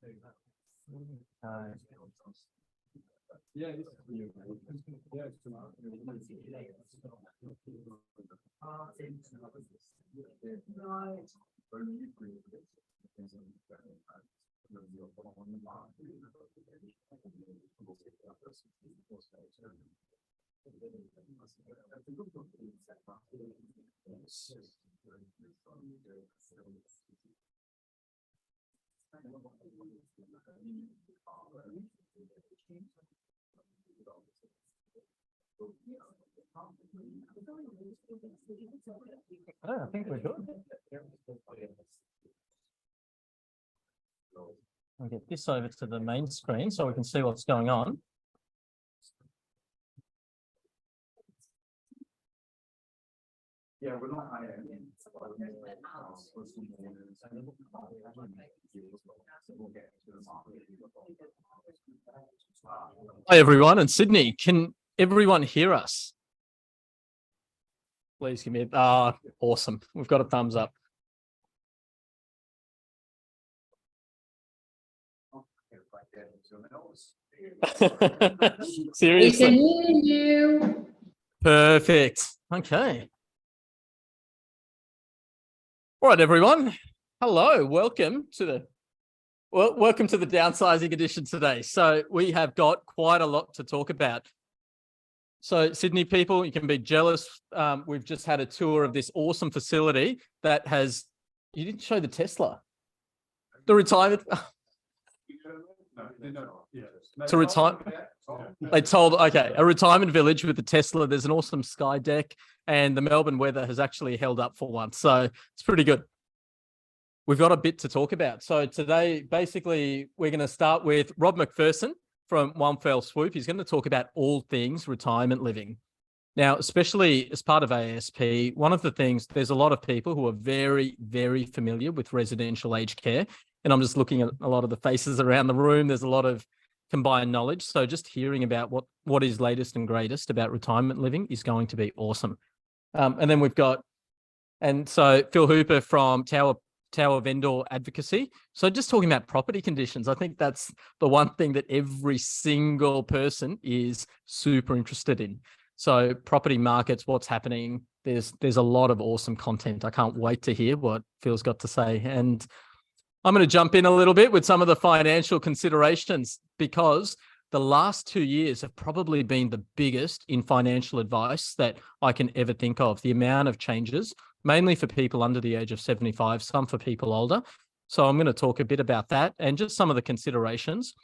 Yeah, this is for you. Yeah, it's tomorrow. I think we're good. I'll get this over to the main screen so we can see what's going on. Yeah, we're not Hi everyone in Sydney. Can everyone hear us? Please give me awesome. We've got a thumbs up. Seriously. We can hear you. Perfect. Okay. All right, everyone. Hello. Welcome to the downsizing edition today. So we have got quite a lot to talk about. So Sydney people, you can be jealous. We've just had a tour of this awesome facility that has. You didn't show the Tesla. The retirement. To retire. They told, okay, a retirement village with the Tesla. There's an awesome sky deck, and the Melbourne weather has actually held up for once. So it's pretty good. We've got a bit to talk about. So today, basically, we're going to start with Rob McPherson from One Fell Swoop. He's going to talk about all things retirement living. Now, especially as part of AASP, one of the things, there's a lot of people who are very, very familiar with residential aged care. And I'm just looking at a lot of the faces around the room. There's a lot of combined knowledge. So just hearing about what is latest and greatest about retirement living is going to be awesome. And then we've got, and so Phil Hooper from Tower Vendor Advocacy. So just talking about property conditions, I think that's the one thing that every single person is super interested in. So property markets, what's happening, there's a lot of awesome content. I can't wait to hear what Phil's got to say. And I'm going to jump in a little bit with some of the financial considerations, because the last 2 years have probably been the biggest in financial advice that I can ever think of. The amount of changes, mainly for people under the age of 75, some for people older. So I'm going to talk a bit about that and just some of the considerations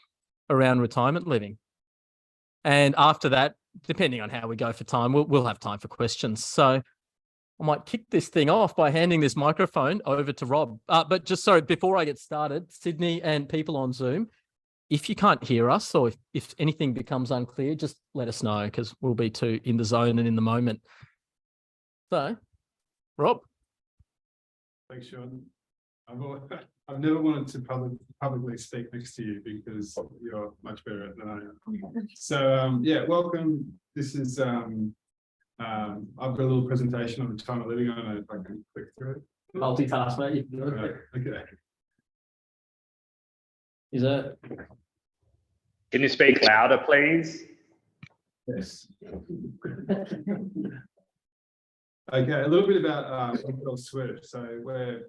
around retirement living. And after that, depending on how we go for time, we'll have time for questions. So I might kick this thing off by handing this microphone over to Rob. But just sorry, before I get started, Sydney and people on Zoom, if you can't hear us or if anything becomes unclear, just let us know, because we'll be too in the zone and in the moment. So, Rob. Thanks, Sean. I've never wanted to publicly speak next to you because you're much better than I am. So yeah, welcome. This is I've got a little presentation on retirement living. I don't know if I can click through it. Multitask, mate. Okay. Is that? Can you speak louder, please? Yes. Okay, a little bit about One Fell Swoop. So we're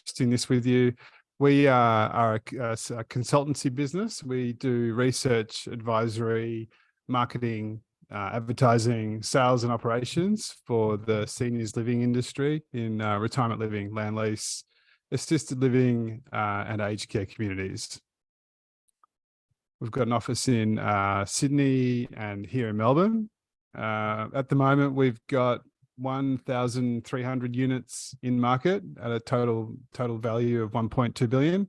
just in this with you. We are a consultancy business. We do research, advisory, marketing, advertising, sales and operations for the seniors living industry in retirement living, land lease, assisted living and aged care communities. We've got an office in Sydney and here in Melbourne. At the moment, we've got 1,300 units in market at a total value of 1.2 billion.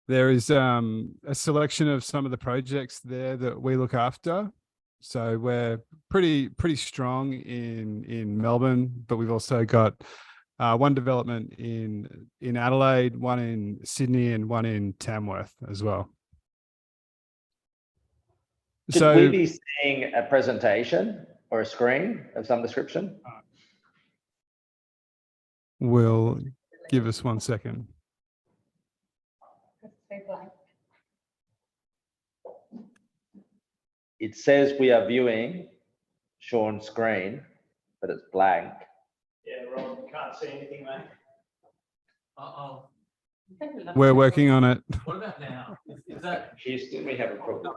There is a selection of some of the projects there that we look after. So we're pretty strong in Melbourne, but we've also got one development in Adelaide, one in Sydney, and one in Tamworth as well. Should we be seeing a presentation or a screen of some description? will give us 1 second. It says we are viewing Sean's screen, but it's blank. Yeah, Rob, can't see anything, mate. Uh-oh. We're working on it. What about now? Is that Houston, we have a problem.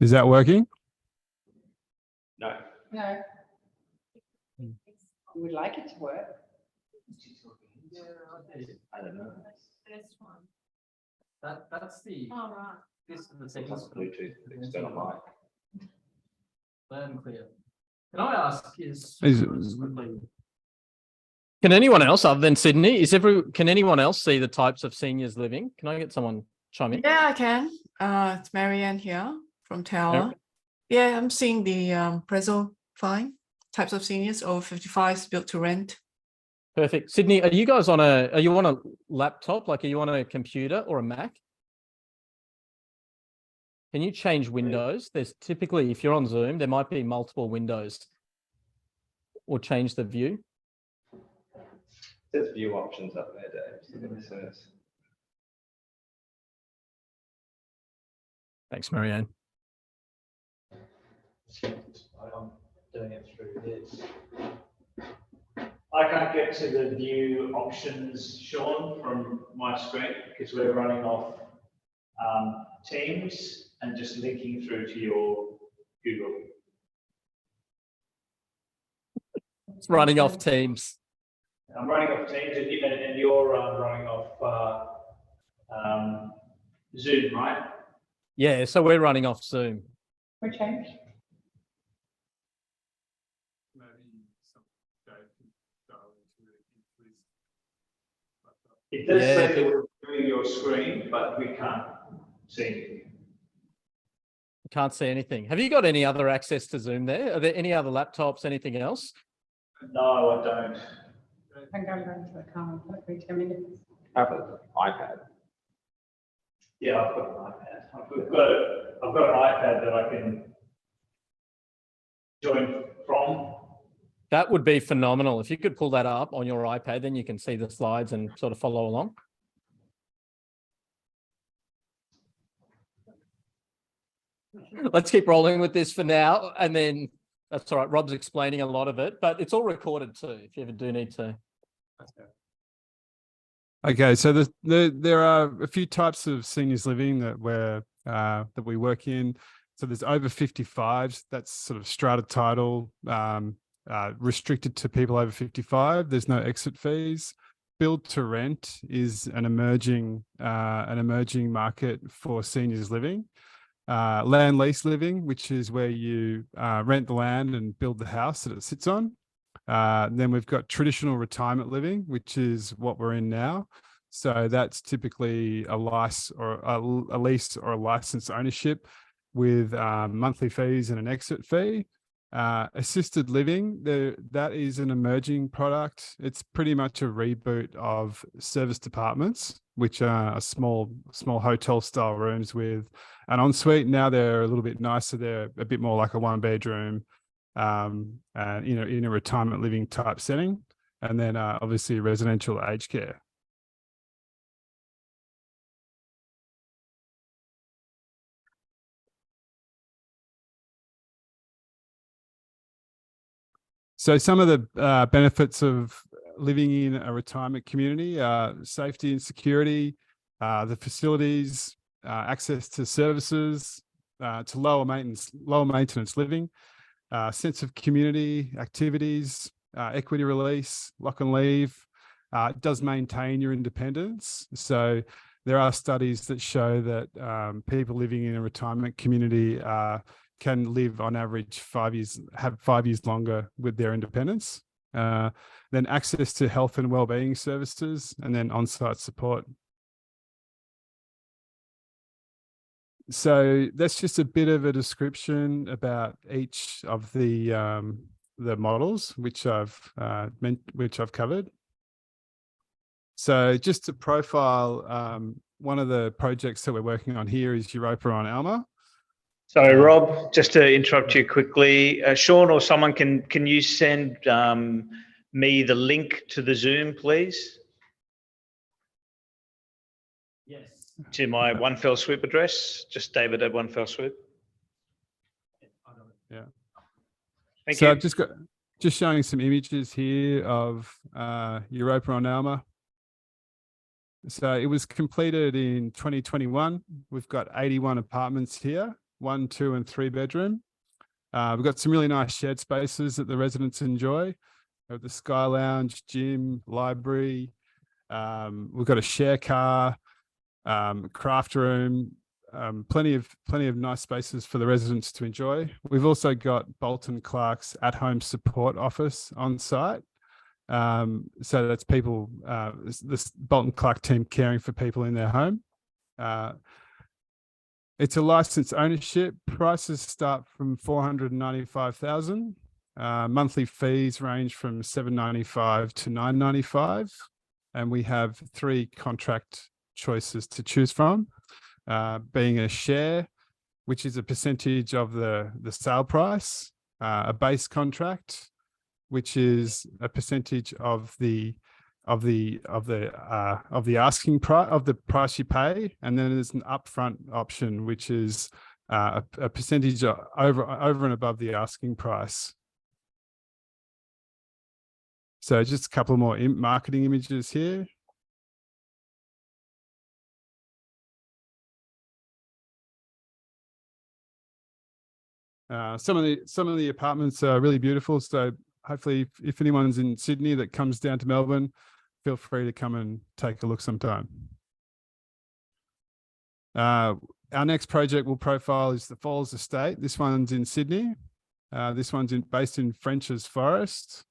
Is that working? No. No. We would like it to work. I don't know. that's the All right. this is the It's settings not Bluetooth external mic. loud and clear. Can I ask Is- can anyone else other than Sydney, can anyone else see the types of seniors living? Can I get someone chime in? Yeah, I can. It's Marianne here from Tower. Yeah, I'm seeing the Prezo fine types of seniors over 55 built to rent. Perfect. Sydney, are you on a laptop? Like, are you on a computer or a Mac? Can you change windows? There's typically, if you're on Zoom, there might be multiple windows. Or change the view. There's view options up there, Dave. It says. Thanks, Marianne. I'm doing it through this. I can't get to the view options, Sean, from my screen because we're running off Teams and just linking through to your Google. It's running off Teams. I'm running off Teams and you're running off Zoom, right? Yeah, so we're running off Zoom. We changed. It does Yeah. say that we're viewing your screen, but we can't see anything. Can't see anything. Have you got any other access to Zoom there? Are there any other laptops, anything else? No, I don't. I'm going to the car. Wait 10 minutes. I have an iPad. Yeah, I've got an iPad. I've got an iPad that I can join from. That would be phenomenal. If you could pull that up on your iPad, then you can see the slides and sort of follow along. Let's keep rolling with this for now. And then that's all right. Rob's explaining a lot of it, but it's all recorded too, if you ever do need to. Okay, so there are a few types of seniors living that we work in. So there's over 55s. That's sort of strata title, restricted to people over 55. There's no exit fees. Build to rent is an emerging market for seniors living. Land lease living, which is where you rent the land and build the house that it sits on. Then we've got traditional retirement living, which is what we're in now. So that's typically a lease or a license ownership with monthly fees and an exit fee. Assisted living, that is an emerging product. It's pretty much a reboot of service departments, which are small hotel style rooms with an ensuite. Now they're a little bit nicer. They're a bit more like a 1-bedroom, and in a retirement living type setting. And then obviously residential aged care. So some of the benefits of living in a retirement community are safety and security, the facilities, access to services, to lower maintenance living, sense of community activities, equity release, lock and leave. It does maintain your independence. So there are studies that show that people living in a retirement community can live on average 5 years, have 5 years longer with their independence. Then access to health and wellbeing services, and then on-site support. So that's just a bit of a description about each of the models which I've covered. So just to profile, one of the projects that we're working on here is Europa on Alma. Sorry, Rob, just to interrupt you quickly, Sean or someone, can you send me the link to the Zoom, please, Yes. to my One Fell Swoop address, just David at One Fell Swoop. Yeah. Thank So you. I've just showing some images here of Europa on Alma. So it was completed in 2021. We've got 81 apartments here, 1, 2, and 3 bedroom. We've got some really nice shared spaces that the residents enjoy. We have the Sky Lounge, gym, library. We've got a share car, craft room, plenty of nice spaces for the residents to enjoy. We've also got Bolton Clark's at-home support office on site. So that's people, this Bolton Clark team caring for people in their home. It's a licensed ownership. Prices start from $495,000. Monthly fees range from $795 to $995, and we have 3 contract choices to choose from, being a share, which is a percentage of the sale price, a base contract, which is a percentage of the asking price of the price you pay, and then there's an upfront option, which is a percentage over and above the asking price. So just a couple more marketing images here. Some of the apartments are really beautiful. So hopefully, if anyone's in Sydney that comes down to Melbourne, feel free to come and take a look sometime. Our next project we'll profile is the Falls Estate. This one's in Sydney. This one's based in French's Forest.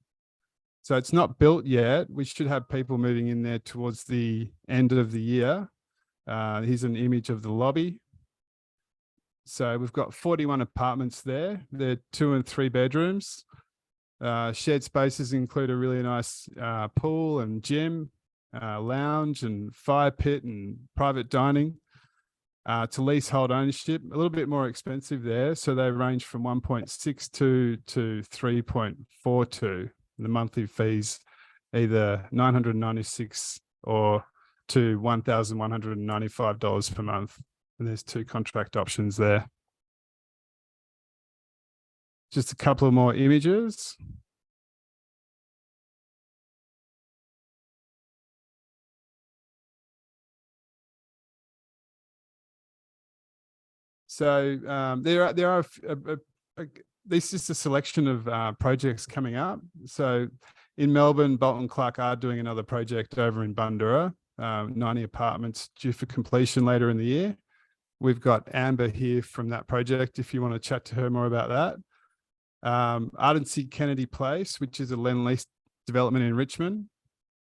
So it's not built yet. We should have people moving in there towards the end of the year. Here's an image of the lobby. So we've got 41 apartments there. They're 2 and 3 bedrooms. Shared spaces include a really nice pool and gym, lounge and fire pit and private dining. To leasehold ownership, a little bit more expensive there. So they range from 1.62 to 3.42. The monthly fees either $996 or to $1,195 per month. And there's 2 contract options there. Just a couple of more images. So this is a selection of projects coming up. So in Melbourne, Bolton Clark are doing another project over in Bundoora, 90 apartments due for completion later in the year. We've got Amber here from that project if you want to chat to her more about that. Ardency Kennedy Place, which is a Lend-Lease development in Richmond.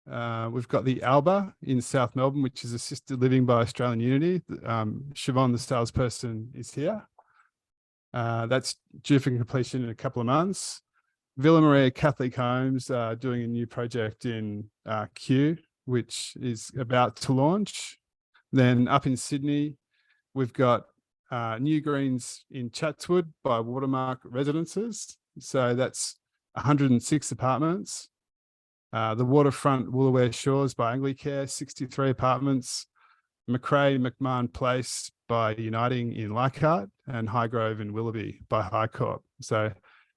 We've got the Alba in South Melbourne, which is assisted living by Australian Unity. Siobhan, the salesperson, is here. That's due for completion in a couple of months. Villa Maria Catholic Homes doing a new project in Kew, which is about to launch. Then up in Sydney, we've got New Greens in Chatswood by Watermark Residences. So that's 106 apartments. The Waterfront Woolaware Shores by Anglicare, 63 apartments. McRae McMahon Place by Uniting in Leichhardt, and Highgrove in Willoughby by Highcorp. So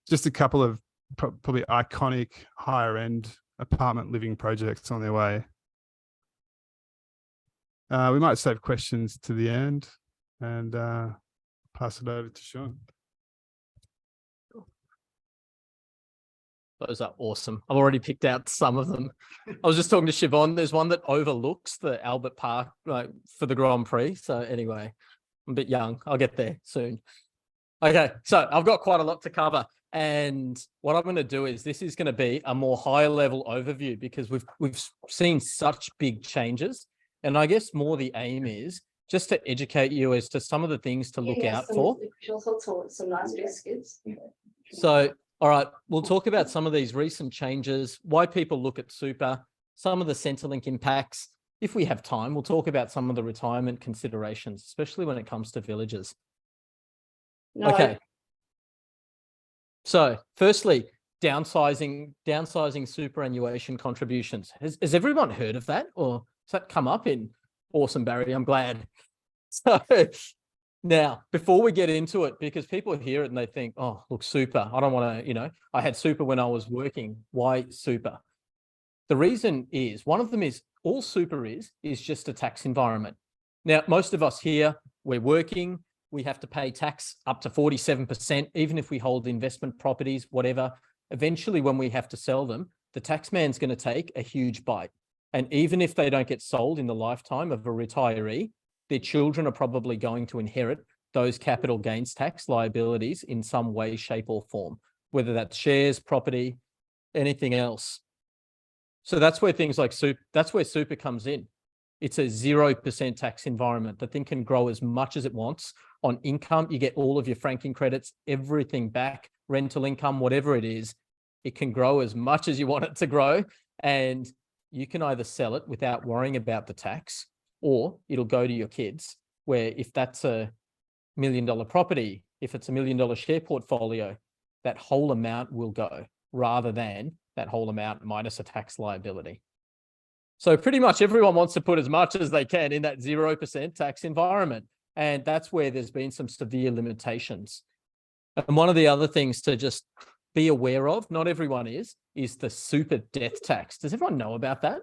just a couple of probably iconic higher end apartment living projects on their way. We might save questions to the end and pass it over to Sean. Those are awesome. I've already picked out some of them. I was just talking to Siobhan. There's one that overlooks the Albert Park for the Grand Prix. So anyway, I'm a bit young. I'll get there soon. Okay, so I've got quite a lot to cover. And what I'm going to do is this is going to be a more high level overview because we've seen such big changes. And I guess more the aim is just to educate you as to some of the things to look out for. Some nice biscuits. So, all right, we'll talk about some of these recent changes, why people look at super, some of the Centrelink impacts. If we have time, we'll talk about some of the retirement considerations, especially when it comes to villages. No. Okay. So, firstly, downsizing superannuation contributions. Has everyone heard of that, or has that come up in Awesome, Barry? I'm glad. So now, before we get into it, because people hear it and they think, oh, look, super. I don't want to, I had super when I was working. Why super? The reason is, one of them is, all super is just a tax environment. Now, most of us here, we're working, we have to pay tax up to 47%, even if we hold investment properties, whatever. Eventually, when we have to sell them, the tax man's going to take a huge bite. And even if they don't get sold in the lifetime of a retiree, their children are probably going to inherit those capital gains tax liabilities in some way, shape, or form, whether that's shares, property, anything else. So that's where things like super, that's where super comes in. It's a 0% tax environment. The thing can grow as much as it wants. On income, you get all of your franking credits, everything back, rental income, whatever it is. It can grow as much as you want it to grow. And you can either sell it without worrying about the tax, or it'll go to your kids, where if that's a $1 million property, if it's $1 million share portfolio, that whole amount will go, rather than that whole amount minus a tax liability. So pretty much everyone wants to put as much as they can in that 0% tax environment. And that's where there's been some severe limitations. And one of the other things to just be aware of, not everyone is the super death tax. Does everyone know about that?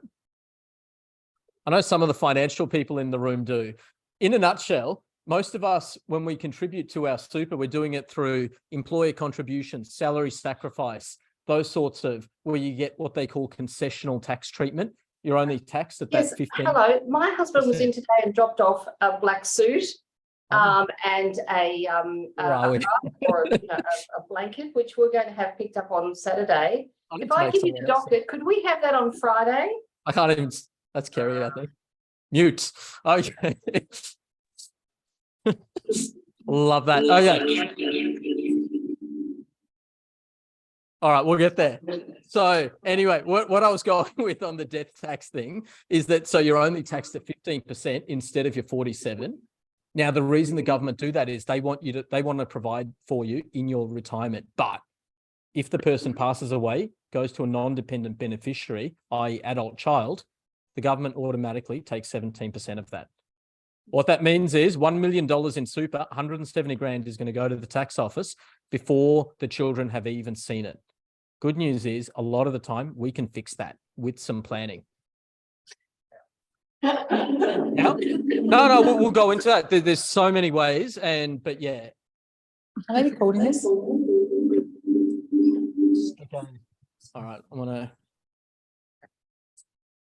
I know some of the financial people in the room do. In a nutshell, most of us, when we contribute to our super, we're doing it through employer contributions, salary sacrifice, those sorts of, where you get what they call concessional tax treatment. You're only taxed at that 15%. Hello. My husband was in today and dropped off a black suit and a or a blanket, which we're going to have picked up on Saturday. If I give you the docket, could we have that on Friday? I can't even. That's Kerry, I think. Mute. Okay. Love that. Okay. All right, we'll get there. So anyway, what I was going with on the death tax thing is that, so you're only taxed at 15% instead of your 47%. Now, the reason the government do that is they want to provide for you in your retirement. But if the person passes away, goes to a non-dependent beneficiary, i.e. adult child, the government automatically takes 17% of that. What that means is $1 million in super, 170 grand is going to go to the tax office before the children have even seen it. Good news is, a lot of the time we can fix that with some planning. No, we'll go into that. There's so many ways, but yeah. Am I recording this? Okay. All right, I'm gonna.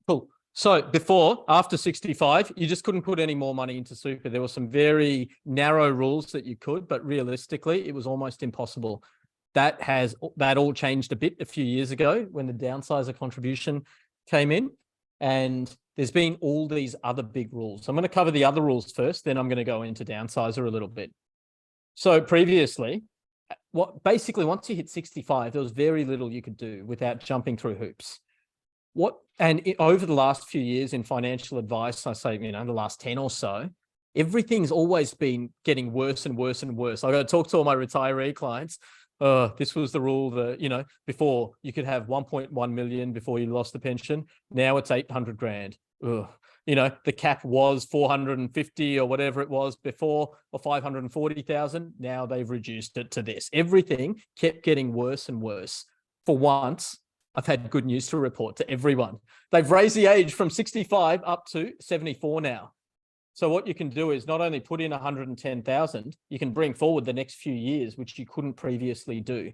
Cool. So after 65, you just couldn't put any more money into super. There were some very narrow rules that you could, but realistically, it was almost impossible. That all changed a bit a few years ago when the downsizer contribution came in, and there's been all these other big rules. I'm going to cover the other rules first, then I'm going to go into downsizer a little bit. So previously, basically once you hit 65, there was very little you could do without jumping through hoops. Over the last few years in financial advice, I say, the last 10 or so, everything's always been getting worse and worse and worse. I got to talk to all my retiree clients. This was the rule that, before you could have 1.1 million before you lost the pension. Now it's 800 grand. The cap was 450 or whatever it was before, or 540,000. Now they've reduced it to this. Everything kept getting worse and worse. For once, I've had good news to report to everyone. They've raised the age from 65 up to 74 now. So what you can do is not only put in 110,000, you can bring forward the next few years, which you couldn't previously do.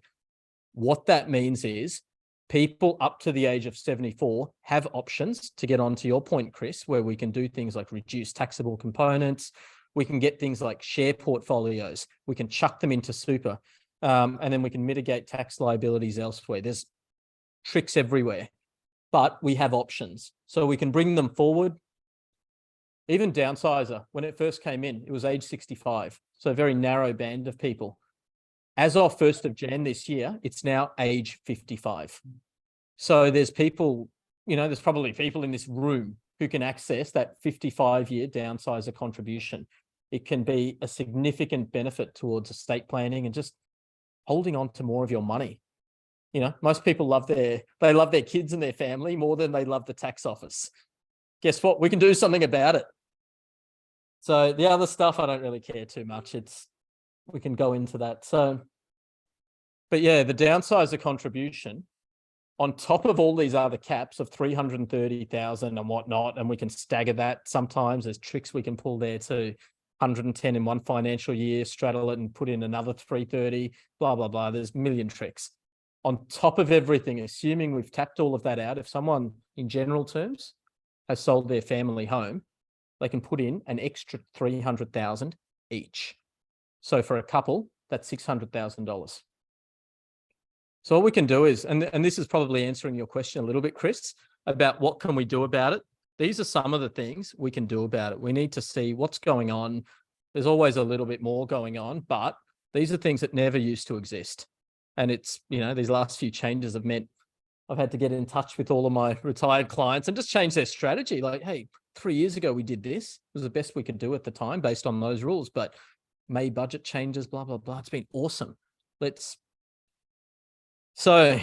What that means is people up to the age of 74 have options to get onto your point, Chris, where we can do things like reduce taxable components. We can get things like share portfolios. We can chuck them into super, and then we can mitigate tax liabilities elsewhere. There's tricks everywhere, but we have options. So we can bring them forward. Even downsizer, when it first came in, it was age 65. So a very narrow band of people. As of 1st of Jan this year, it's now age 55. So there's people, there's probably people in this room who can access that 55-year downsizer contribution. It can be a significant benefit towards estate planning and just holding on to more of your money. You know, most people love they love their kids and their family more than they love the tax office. Guess what? We can do something about it. So the other stuff, I don't really care too much. We can go into that. So, but yeah, the downsizer contribution on top of all these other caps of 330,000 and whatnot, and we can stagger that. Sometimes there's tricks we can pull there too. 110 in one financial year, straddle it and put in another 330, blah, blah, blah. There's a million tricks. On top of everything, assuming we've tapped all of that out, if someone in general terms has sold their family home, they can put in an extra 300,000 each. So for a couple, that's $600,000. So what we can do is, and this is probably answering your question a little bit, Chris, about what can we do about it. These are some of the things we can do about it. We need to see what's going on. There's always a little bit more going on, but these are things that never used to exist. And it's, you know, these last few changes have meant I've had to get in touch with all of my retired clients and just change their strategy. Like, hey, 3 years ago, we did this. It was the best we could do at the time based on those rules, but May budget changes, blah, blah, blah. It's been awesome. So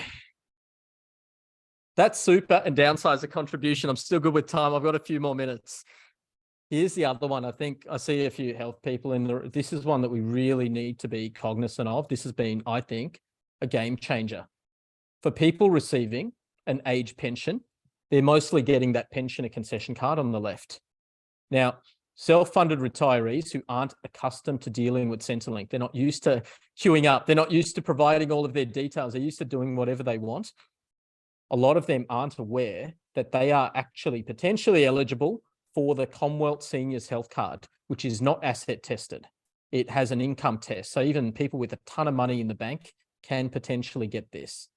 that's super and downsizer contribution. I'm still good with time. I've got a few more minutes. Here's the other one. I think I see a few health people in there. This is one that we really need to be cognizant of. This has been, I think, a game changer. For people receiving an age pension, they're mostly getting that pensioner concession card on the left. Now, self-funded retirees who aren't accustomed to dealing with Centrelink, they're not used to queuing up. They're not used to providing all of their details. They're used to doing whatever they want. A lot of them aren't aware that they are actually potentially eligible for the Commonwealth Seniors Health Card, which is not asset tested. It has an income test. So even people with a ton of money in the bank can potentially get this.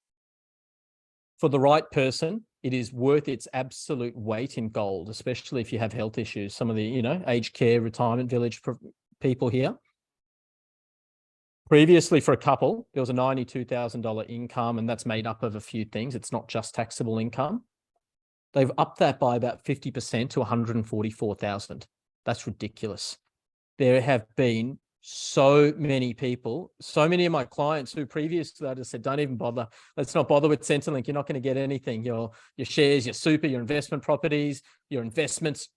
For the right person, it is worth its absolute weight in gold, especially if you have health issues. Some of the, you know, aged care, retirement village people here. Previously, for a couple, there was a $92,000 income, and that's made up of a few things. It's not just taxable income. They've upped that by about 50% to 144,000. That's ridiculous. There have been so many people, so many of my clients who previously I just said, don't even bother. Let's not bother with Centrelink. You're not going to get anything. Your shares, your super, your investment properties, your investments,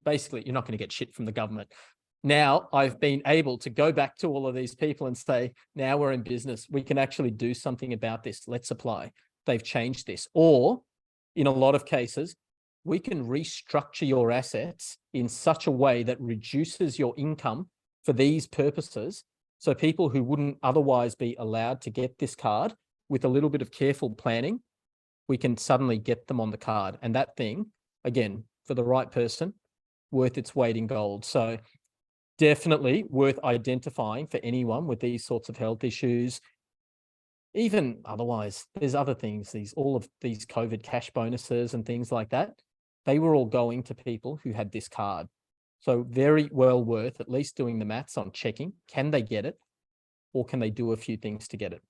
basically, you're not going to get shit from the government. Now I've been able to go back to all of these people and say, now we're in business. We can actually do something about this. Let's apply. They've changed this. Or in a lot of cases, we can restructure your assets in such a way that reduces your income for these purposes. So people who wouldn't otherwise be allowed to get this card, with a little bit of careful planning, we can suddenly get them on the card. And that thing, again, for the right person, worth its weight in gold. So definitely worth identifying for anyone with these sorts of health issues. Even otherwise, there's other things, all of these COVID cash bonuses and things like that. They were all going to people who had this card. So very well worth at least doing the maths on checking, can they get it, or can they do a few things to get it?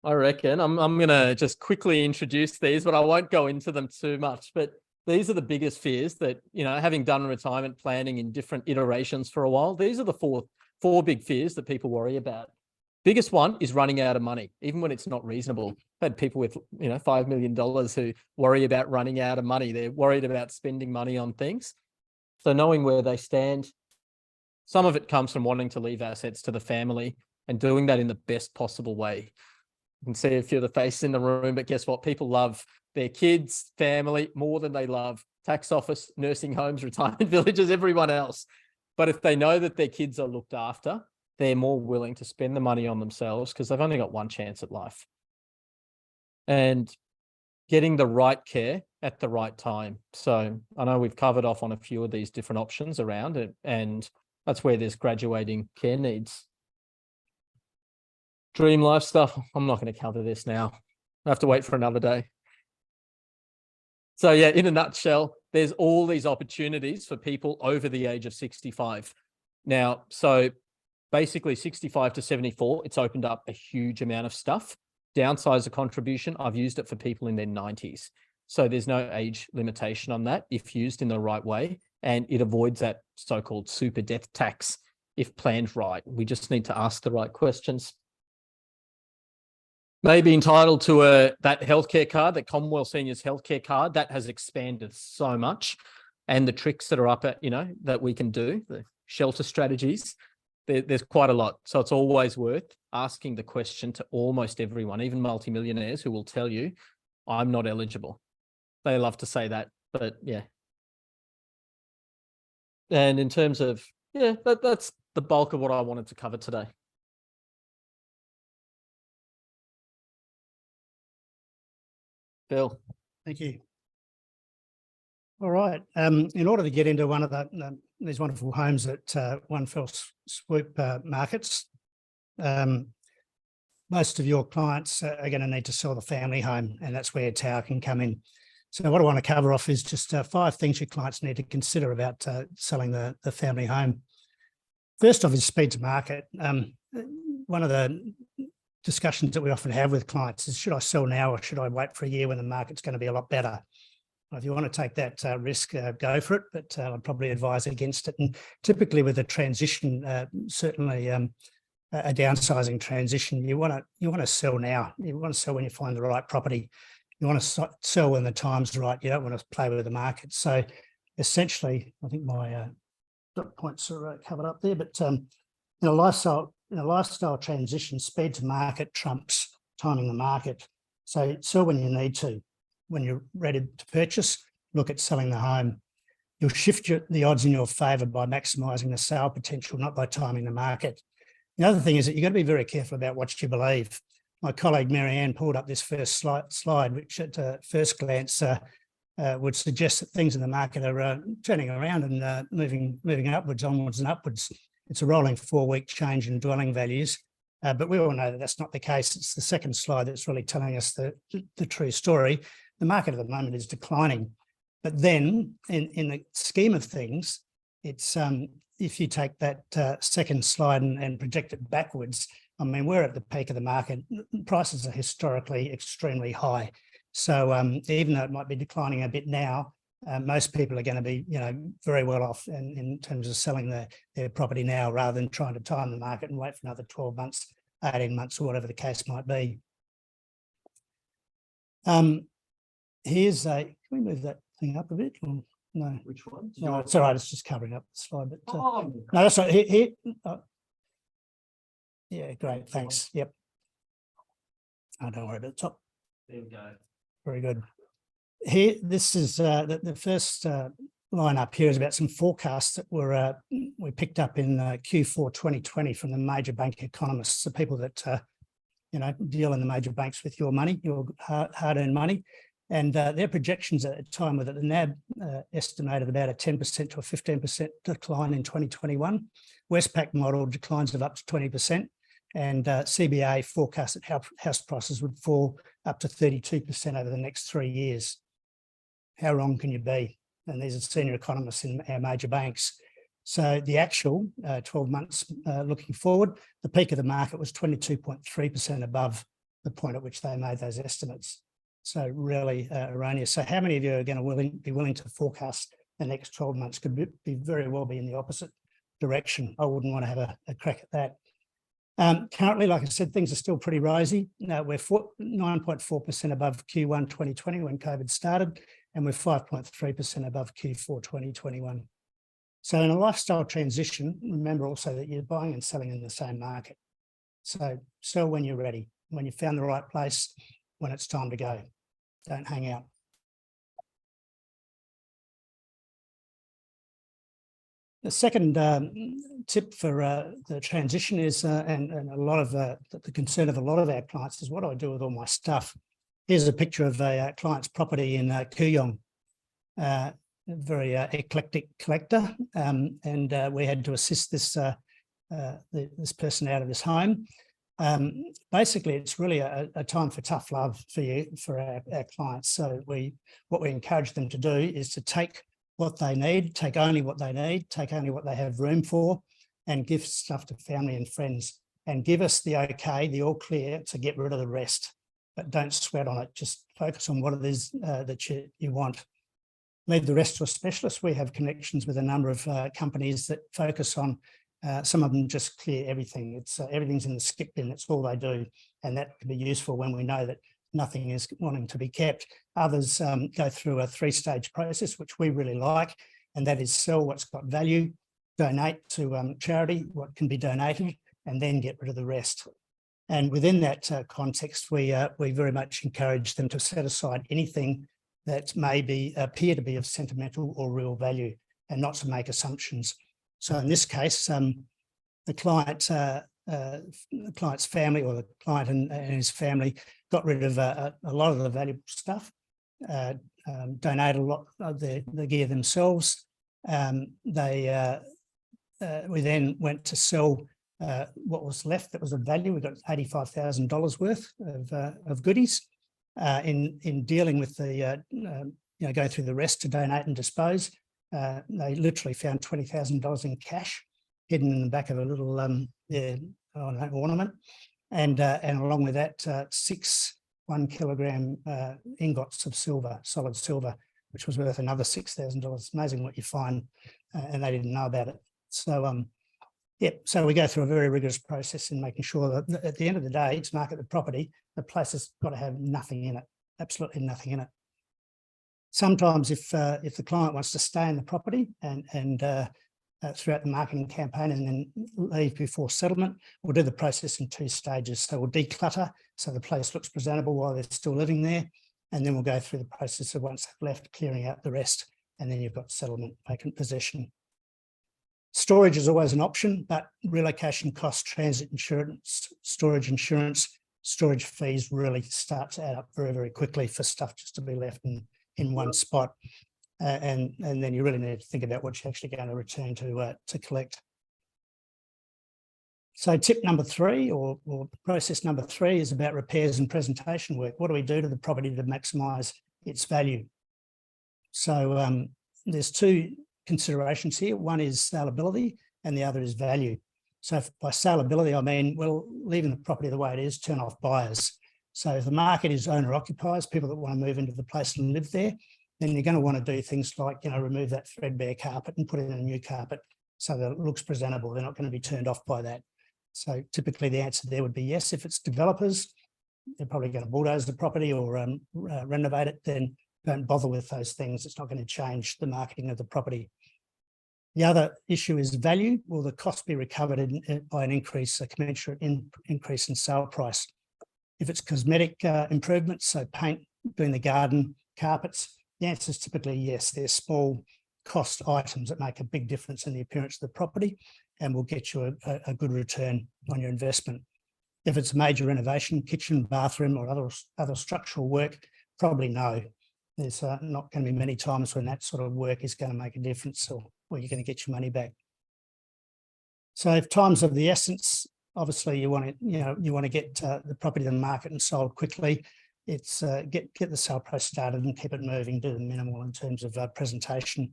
I reckon I'm going to just quickly introduce these, but I won't go into them too much. But these are the biggest fears that, you know, having done retirement planning in different iterations for a while, these are the four big fears that people worry about. Biggest one is running out of money, even when it's not reasonable. I've had people with, you know, $5 million who worry about running out of money. They're worried about spending money on things. So knowing where they stand, some of it comes from wanting to leave assets to the family and doing that in the best possible way. You can see a few of the faces in the room, but guess what? People love their kids, family, more than they love tax office, nursing homes, retirement villages, everyone else. But if they know that their kids are looked after, they're more willing to spend the money on themselves because they've only got one chance at life. And getting the right care at the right time. So I know we've covered off on a few of these different options around it, and that's where there's graduating care needs. Dream life stuff, I'm not going to cover this now. I have to wait for another day. So yeah, in a nutshell, there's all these opportunities for people over the age of 65. Now, so basically 65 to 74, it's opened up a huge amount of stuff. Downsizer contribution, I've used it for people in their 90s. So there's no age limitation on that if used in the right way, and it avoids that so-called super death tax if planned right. We just need to ask the right questions. Maybe entitled to that healthcare card, that Commonwealth Seniors healthcare card, that has expanded so much. And the tricks that are up at, that we can do, the shelter strategies, there's quite a lot. So it's always worth asking the question to almost everyone, even multimillionaires, who will tell you, I'm not eligible. They love to say that, but yeah. And in terms of, that's the bulk of what I wanted to cover today. Bill. Thank you. All right. In order to get into one of these wonderful homes that One Fell Swoop markets, most of your clients are going to need to sell the family home, and that's where Tower can come in. So what I want to cover off is just 5 things your clients need to consider about selling the family home. First off is speed to market. One of the discussions that we often have with clients is, should I sell now or should I wait for a year when the market's going to be a lot better? Well, if you want to take that risk, go for it, but I'd probably advise against it. And typically with a transition, certainly a downsizing transition, you want to sell now. You want to sell when you find the right property. You want to sell when the time's right. You don't want to play with the market. So essentially, I think my dot points are covered up there, but in a lifestyle transition, speed to market trumps timing the market. So sell when you need to. When you're ready to purchase, look at selling the home. You'll shift the odds in your favour by maximising the sale potential, not by timing the market. The other thing is that you've got to be very careful about what you believe. My colleague Marianne pulled up this first slide, which at first glance would suggest that things in the market are turning around and moving upwards, onwards and upwards. It's a rolling 4-week change in dwelling values, but we all know that that's not the case. It's the second slide that's really telling us the true story. The market at the moment is declining, but then in the scheme of things, it's if you take that second slide and project it backwards, I mean, we're at the peak of the market. Prices are historically extremely high. So even though it might be declining a bit now, most people are going to be, very well off in terms of selling their property now rather than trying to time the market and wait for another 12 months, 18 months, or whatever the case might be. Here's can we move that thing up a bit? Or no. Which one? No, it's all right. It's just covering up the slide. But no, that's right. Here. Yeah, great. Thanks. Yep. Oh, don't worry about the top. There we go. Very good. Here, this is the first line up here is about some forecasts that we picked up in Q4 2020 from the major bank economists, the people that deal in the major banks with your money, your hard-earned money. And their projections at the time were that the NAB estimated about a 10% to a 15% decline in 2021. Westpac model declines of up to 20%, and CBA forecast that house prices would fall up to 32% over the next 3 years. How wrong can you be? And these are senior economists in our major banks. So the actual 12 months looking forward, the peak of the market was 22.3% above the point at which they made those estimates. So really erroneous. So how many of you are going to be willing to forecast the next 12 months? Could be very well be in the opposite direction. I wouldn't want to have a crack at that. Currently, like I said, things are still pretty rosy. We're 9.4% above Q1 2020 when COVID started, and we're 5.3% above Q4 2021. So in a lifestyle transition, remember also that you're buying and selling in the same market. So sell when you're ready, when you've found the right place, when it's time to go. Don't hang out. The second tip for the transition is, and a lot of the concern of a lot of our clients is, what do I do with all my stuff? Here's a picture of a client's property in Kooyong, a very eclectic collector, and we had to assist this person out of this home. Basically, it's really a time for tough love for our clients. So what we encourage them to do is to take what they need, take only what they need, take only what they have room for, and give stuff to family and friends, and give us the okay, the all clear to get rid of the rest. But don't sweat on it. Just focus on what it is that you want. Leave the rest to a specialist. We have connections with a number of companies that focus on Some of them just clear everything. It's everything's in the skip bin. That's all they do, and that can be useful when we know that nothing is wanting to be kept. Others go through a 3-stage process, which we really like, and that is sell what's got value, donate to charity what can be donated, and then get rid of the rest. And within that context, we very much encourage them to set aside anything that may appear to be of sentimental or real value, and not to make assumptions. So in this case, the client's family, or the client and his family, got rid of a lot of the valuable stuff, donated a lot of the gear themselves. We then went to sell what was left that was of value. We got $85,000 worth of goodies. In dealing with the, go through the rest to donate and dispose, they literally found $20,000 in cash hidden in the back of a little ornament, and along with that, 6 1-kilogram ingots of silver, solid silver, which was worth another $6,000. It's amazing what you find, and they didn't know about it. So so we go through a very rigorous process in making sure that at the end of the day, to market the property, the place has got to have nothing in it, absolutely nothing in it. Sometimes if the client wants to stay in the property and throughout the marketing campaign and then leave before settlement, we'll do the process in 2 stages. So we'll declutter so the place looks presentable while they're still living there, and then we'll go through the process of, once they've left, clearing out the rest, and then you've got settlement, vacant possession. Storage is always an option, but relocation costs, transit insurance, storage insurance, storage fees really start to add up very, very quickly for stuff just to be left in one spot. And then you really need to think about what you're actually going to return to collect. So tip number 3, or process number 3, is about repairs and presentation work. What do we do to the property to maximise its value? So there's 2 considerations here. One is saleability and the other is value. So by saleability, I mean, well, leaving the property the way it is, turn off buyers. So if the market is owner occupiers, people that want to move into the place and live there, then you're going to want to do things like, remove that threadbare carpet and put in a new carpet so that it looks presentable. They're not going to be turned off by that. So typically the answer there would be yes. If it's developers, they're probably going to bulldoze the property or renovate it, then don't bother with those things. It's not going to change the marketing of the property. The other issue is value. Will the cost be recovered by an increase, a commensurate increase in sale price? If it's cosmetic improvements, so paint, doing the garden, carpets, the answer is typically yes. They're small cost items that make a big difference in the appearance of the property and will get you a good return on your investment. If it's a major renovation, kitchen, bathroom, or other structural work, probably no. There's not going to be many times when that sort of work is going to make a difference or where you're going to get your money back. So if time's of the essence, obviously you want to get the property to the market and sold quickly. It's get the sale process started and keep it moving, do the minimal in terms of presentation,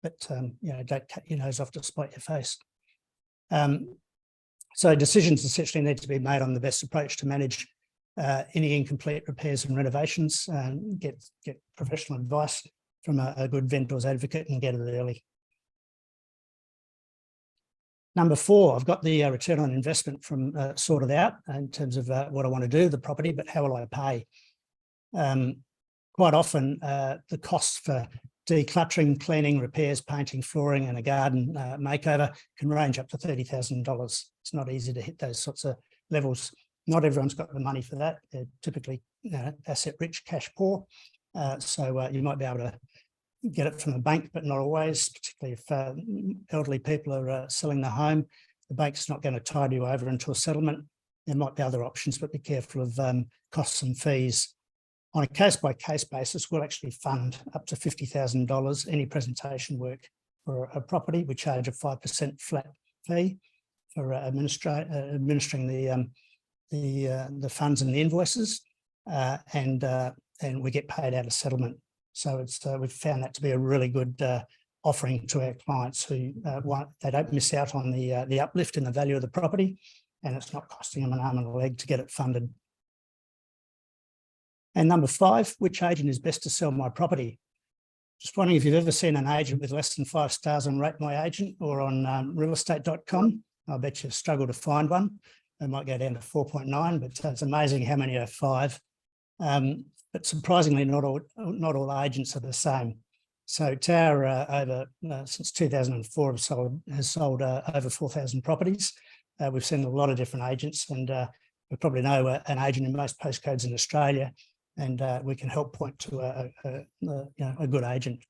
but don't cut your nose off to spite your face. So decisions essentially need to be made on the best approach to manage any incomplete repairs and renovations, and get professional advice from a good vendor's advocate and get it early. Number 4, I've got the return on investment from sorted out in terms of what I want to do with the property, but how will I pay? Quite often the costs for decluttering, cleaning, repairs, painting, flooring and a garden makeover can range up to $30,000. It's not easy to hit those sorts of levels. Not everyone's got the money for that. They're typically asset rich, cash poor. So you might be able to get it from a bank, but not always, particularly if elderly people are selling their home. The bank's not going to tide you over until settlement. There might be other options, but be careful of costs and fees. On a case-by-case basis, we'll actually fund up to $50,000 any presentation work for a property. We charge a 5% flat fee for administering the funds and the invoices, and we get paid out of settlement. So we've found that to be a really good offering to our clients who they don't miss out on the uplift in the value of the property, and it's not costing them an arm and a leg to get it funded. And number 5, which agent is best to sell my property? Just wondering if you've ever seen an agent with less than 5 stars on Rate My Agent or on realestate.com. I bet you struggle to find one. They might go down to 4.9, but it's amazing how many are 5. But surprisingly, not all agents are the same. So Tower since 2004 has sold over 4,000 properties. We've seen a lot of different agents, and we probably know an agent in most postcodes in Australia, and we can help point to a good agent.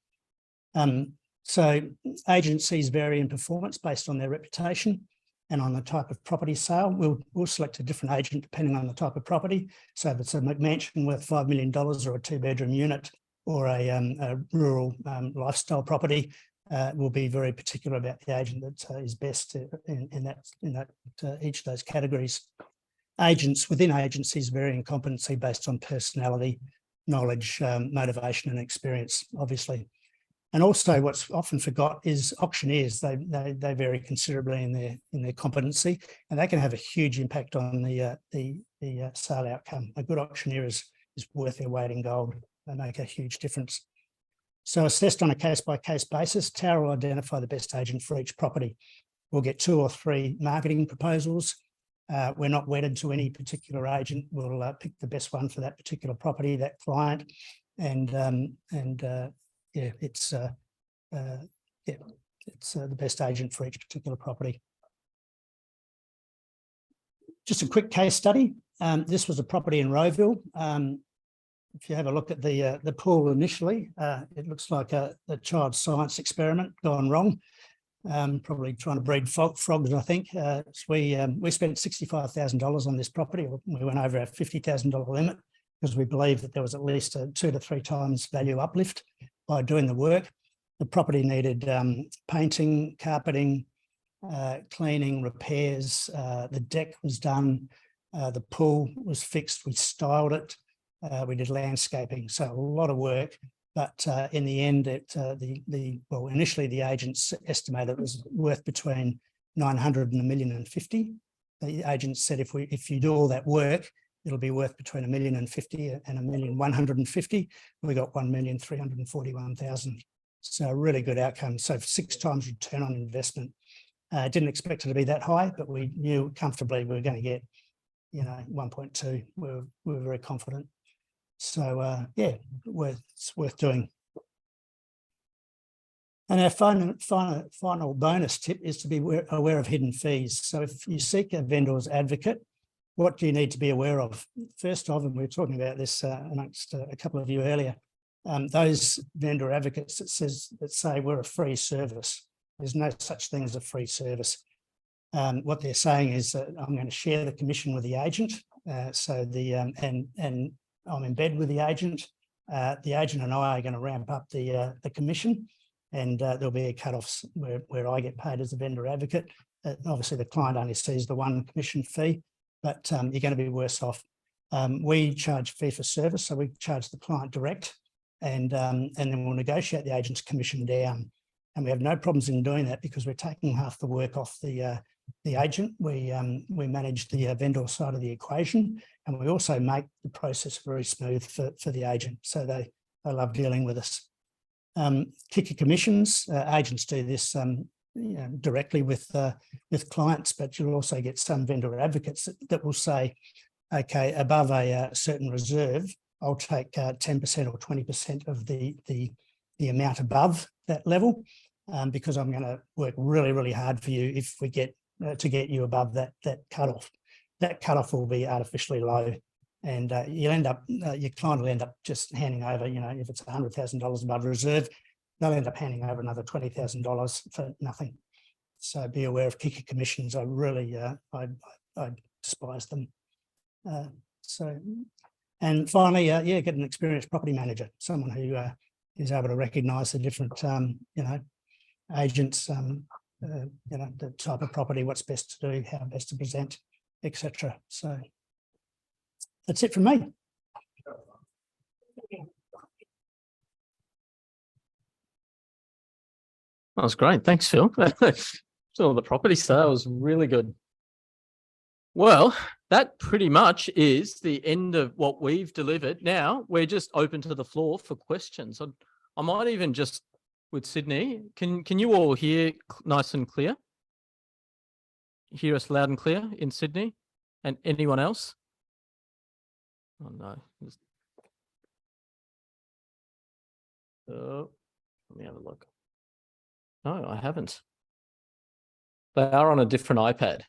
So agencies vary in performance based on their reputation and on the type of property sale. We'll select a different agent depending on the type of property. So if it's a McMansion worth $5 million or a 2-bedroom unit or a rural lifestyle property, we'll be very particular about the agent that is best in each of those categories. Agents within agencies vary in competency based on personality, knowledge, motivation and experience, obviously. And also what's often forgot is auctioneers. They vary considerably in their competency, and they can have a huge impact on the sale outcome. A good auctioneer is worth their weight in gold. They make a huge difference. So assessed on a case-by-case basis, Tower will identify the best agent for each property. We'll get 2 or 3 marketing proposals. We're not wedded to any particular agent. We'll pick the best one for that particular property, that client, and it's the best agent for each particular property. Just a quick case study. This was a property in Rowville. If you have a look at the pool initially, it looks like a child's science experiment gone wrong. Probably trying to breed frogs, I think. So we spent $65,000 on this property. We went over our $50,000 limit because we believed that there was at least a 2 to 3 times value uplift by doing the work. The property needed painting, carpeting, cleaning, repairs. The deck was done. The pool was fixed. We styled it. We did landscaping. So a lot of work. But in the end, initially the agents estimated it was worth between 900 and $1.05 million. The agent said if you do all that work, it'll be worth between $1.05 million and $1.15 million. We got $1,341,000. So a really good outcome. So 6 times return on investment. Didn't expect it to be that high, but we knew comfortably we were going to get, 1.2. We were very confident. So yeah, it's worth doing. And our final bonus tip is to be aware of hidden fees. So if you seek a vendor's advocate, what do you need to be aware of? First of, and we were talking about this amongst a couple of you earlier, those vendor advocates that say we're a free service. There's no such thing as a free service. What they're saying is that I'm going to share the commission with the agent. And I'm in bed with the agent. The agent and I are going to ramp up the commission, and there'll be a cut-off where I get paid as a vendor advocate. Obviously, the client only sees the one commission fee, but you're going to be worse off. We charge fee for service, so we charge the client direct, and then we'll negotiate the agent's commission down. And we have no problems in doing that because we're taking half the work off the agent. We manage the vendor side of the equation, and we also make the process very smooth for the agent. So they love dealing with us. Kicker commissions, agents do this directly with clients, but you'll also get some vendor advocates that will say, okay, above a certain reserve, I'll take 10% or 20% of the amount above that level, because I'm going to work really, really hard for you if we get to get you above that cutoff. That cutoff will be artificially low, and you'll end up your client will end up just handing over. If it's $100,000 above reserve, they'll end up handing over another $20,000 for nothing. So be aware of kicker commissions. I really I despise them. And finally, get an experienced property manager, someone who is able to recognise the different agents, the type of property, what's best to do, how best to present, etc. So that's it from me. That was great. Thanks, Phil. So the property sale was really good. Well, that pretty much is the end of what we've delivered. Now we're just open to the floor for questions. I'd I might even just with Sydney. Can you all hear nice and clear? Hear us loud and clear in Sydney, and anyone else? Oh no. Oh, let me have a look. No, I haven't. They are on a different iPad.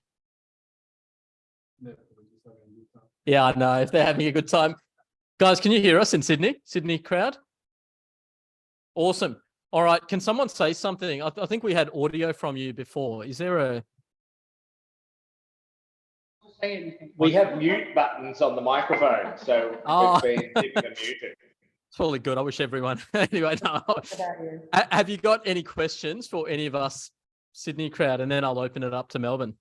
Yeah, I know. If they're having a good time. Guys, can you hear us in Sydney? Sydney crowd? Awesome. All right. Can someone say something? I think we had audio from you before. Is there a... Say anything. We have mute buttons on the microphone, so Oh. we've been keeping them muted. It's probably good. I wish everyone... Anyway, no. What about you? Have you got any questions for any of us Sydney crowd? And then I'll open it up to Melbourne.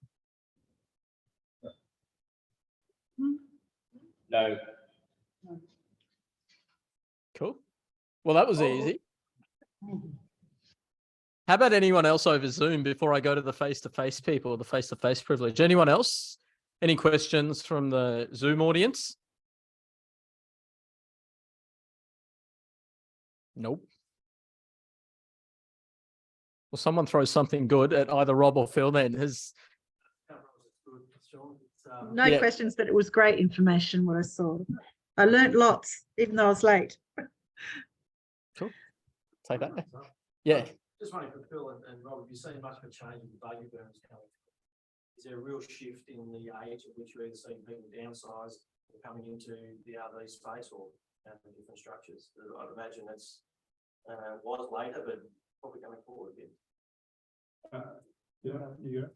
No. Cool. Well, that was easy. How about anyone else over Zoom before I go to the face-to-face people, the face-to-face privilege? Anyone else? Any questions from the Zoom audience? Nope. Well, someone throw something good at either Rob or Phil then. No Yeah. questions, but it was great information what I saw. I learnt lots, even though I was late. Cool. Take that. Yeah. Just wondering for Phil and Rob, have you seen much of a change in baby boomers coming? Is there a real shift in the age at which you're either seeing people downsize or coming into the RV space or different structures? I'd imagine it's was later, but probably going forward a bit. Yeah, you go.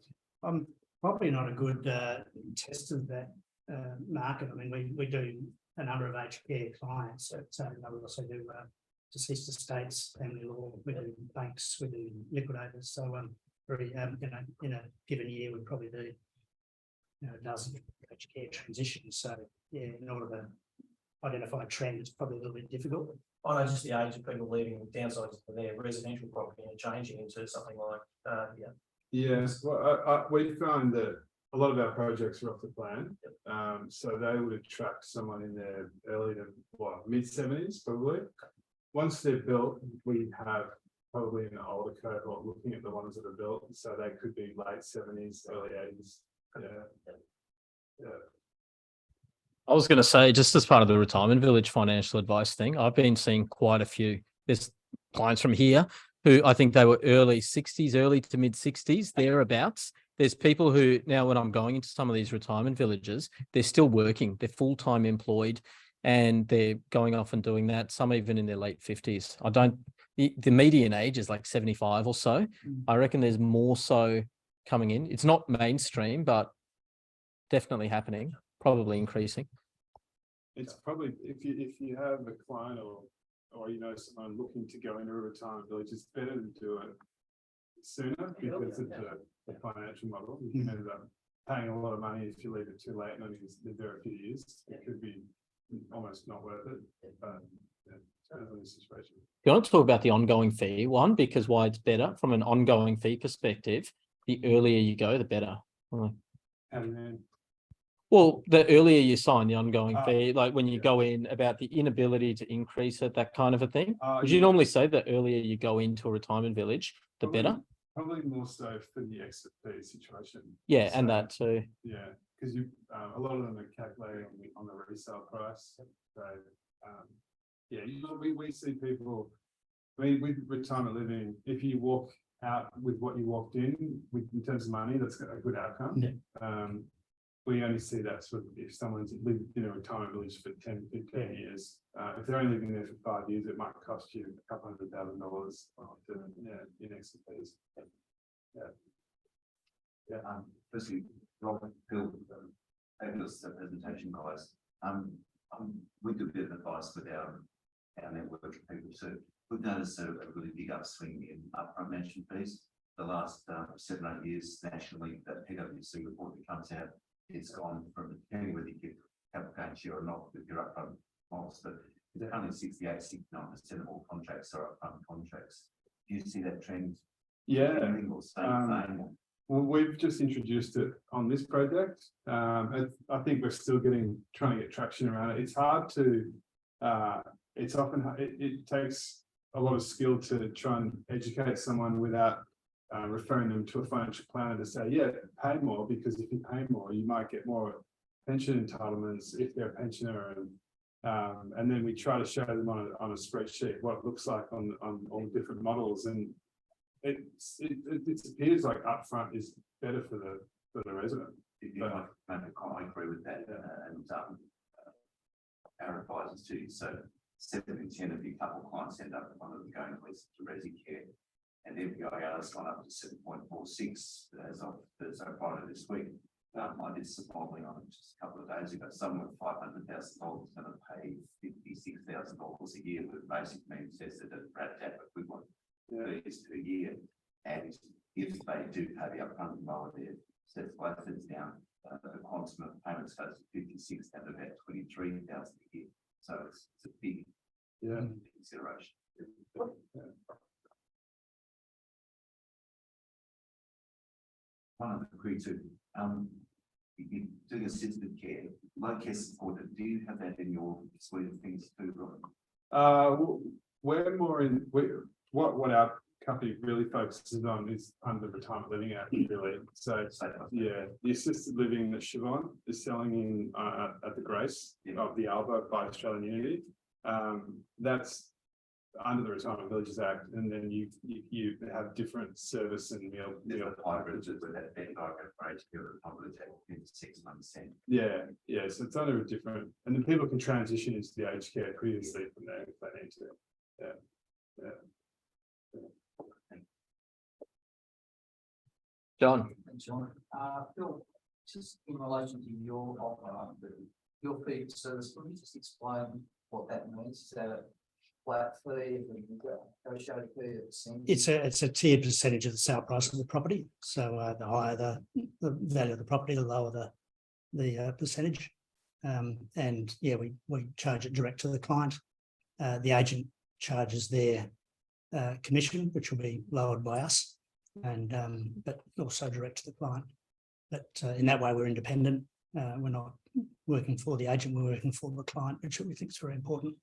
I'm probably not a good test of that market. I mean, we do a number of aged care clients. We also do deceased estates, family law, we do banks, we do liquidators. So very, in a given year, we probably do a dozen aged care transitions. So yeah, in order to identify a trend, it's probably a little bit difficult. I know just the age of people leaving downsizing for their residential property and changing into something like, Yes, well, we found that a lot of our projects are off the plan. So they would attract someone in their early to mid-70s probably. Once they're built, we have probably an older cohort looking at the ones that are built. So they could be late 70s, early 80s. Yeah. I was going to say, just as part of the retirement village financial advice thing, I've been seeing quite a few. There's clients from here who I think they were early 60s, early to mid 60s, thereabouts. There's people who now, when I'm going into some of these retirement villages, they're still working, they're full-time employed, and they're going off and doing that. Some even in their late 50s. The median age is like 75 or so. I reckon there's more so coming in. It's not mainstream, but definitely happening, probably increasing. It's probably if you have a client or someone looking to go into a retirement village, it's better to do it sooner because of the financial model. You can end up paying a lot of money if you leave it too late and only live there a few years. It could be almost not worth it. But depends on the situation. You want to talk about the ongoing fee one, because why it's better from an ongoing fee perspective, the earlier you go, the better. Well, the earlier you sign the ongoing fee, like when you go in, about the inability to increase it, that kind of a thing. Would you normally say the earlier you go into a retirement village, the better? Probably more so for the exit fee situation. Yeah, and that too. Yeah, because a lot of them are calculated on the resale price. So we see people. I mean, with retirement living, if you walk out with what you walked in terms of money, that's a good outcome. Yeah. We only see that sort of if someone's lived in a retirement village for 10, 15 years. If they're only living there for 5 years, it might cost you a couple $100,000 in exit fees. Firstly, Robert, Phil, fabulous presentation, guys. We do a bit of advice with our network of people too. We've noticed a really big upswing in upfront management fees. The last 7 or 8 years nationally, that PwC report that comes out, it's gone from depending whether you get capital gain share or not with your upfront models, but only 68-69% of all contracts are upfront contracts. Do you see that trend? Yeah. Or staying? Well, we've just introduced it on this project. I think we're still trying to get traction around it. It's hard to. It's often it takes a lot of skill to try and educate someone without referring them to a financial planner to say, yeah, pay more, because if you pay more, you might get more pension entitlements if they're a pensioner. And then we try to show them on a spreadsheet what it looks like on all the different models. And it appears like upfront is better for the resident. I agree with that, and our advisors too. So 7 in 10 of your couple clients end up one of them going to resi care, and MPIR has gone up to 7.46 as of Friday this week. I did some modelling on it just a couple of days ago. Someone with $500,000 is going to pay $56,000 a year, with basic means tested at RADTAP equivalent fees per year. And if they do pay the upfront and lower their sets both things down, the quantum of payments goes to 56 and about 23,000 a year. So it's a big consideration. One of the queries too, you're doing assisted care, low care support. Do you have that in your suite of things too, Robin? We're more in what our company really focuses on is under Retirement Living Act, really. So yeah, the assisted living that Siobhan is selling in at the Grace of the Alba by Australian Unity, that's under the Retirement Villages Act, and then you have different service and meal hybrids with that bed rate probably take 6 months. Yeah, so it's under a different, and then people can transition into the aged care previously from there if they need to. Yeah. John. John, Phil, just in relation to your offer, your fee for service, can you just explain what that means? Is that a flat fee, negotiated fee, It's a tiered percentage of the sale price of the property. So the higher the value of the property, the lower the percentage. And yeah, we charge it direct to the client. The agent charges their commission, which will be lowered by us, and but also direct to the client. But in that way, we're independent. We're not working for the agent, we're working for the client, which we think is very important.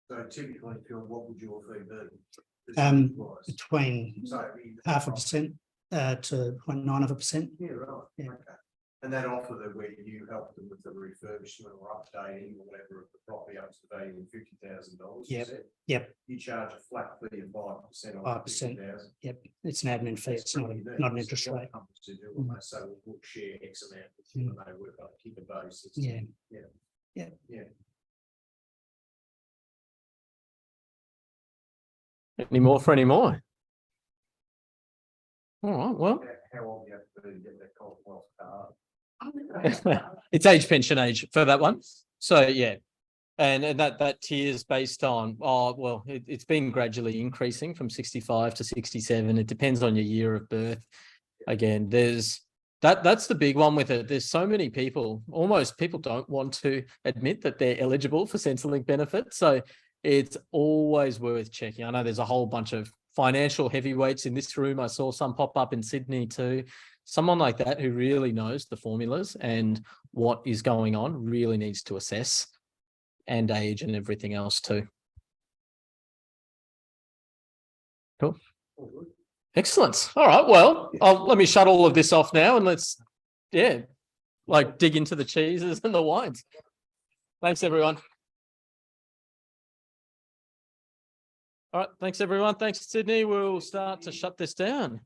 So typically, Phil, what would your fee be? Between 0.5% to 0.9%. Yeah, right. Yeah. Okay. And that offer that where you help them with the refurbishment or updating or whatever of the property up to the value of $50,000. Yep. You charge a flat fee of 5% on 5%. $50,000. Yep. It's an admin fee. It's not an interest rate. So we'll share X amount with them and they work on a kicker basis. Yeah. Any more for any more? All right, well. How long do you have to do to get that Commonwealth card? It's age pension age for that one. So yeah. And that tier is based on, it's been gradually increasing from 65 to 67. It depends on your year of birth. Again, that's the big one with it. There's so many people, almost people don't want to admit that they're eligible for Centrelink benefits. So it's always worth checking. I know there's a whole bunch of financial heavyweights in this room. I saw some pop up in Sydney too. Someone like that who really knows the formulas and what is going on really needs to assess, and age and everything else too. Cool. Excellent. All right. Well, let me shut all of this off now and let's, dig into the cheeses and the wines. Thanks, everyone. All right. Thanks, everyone. Thanks, Sydney. We'll start to shut this down.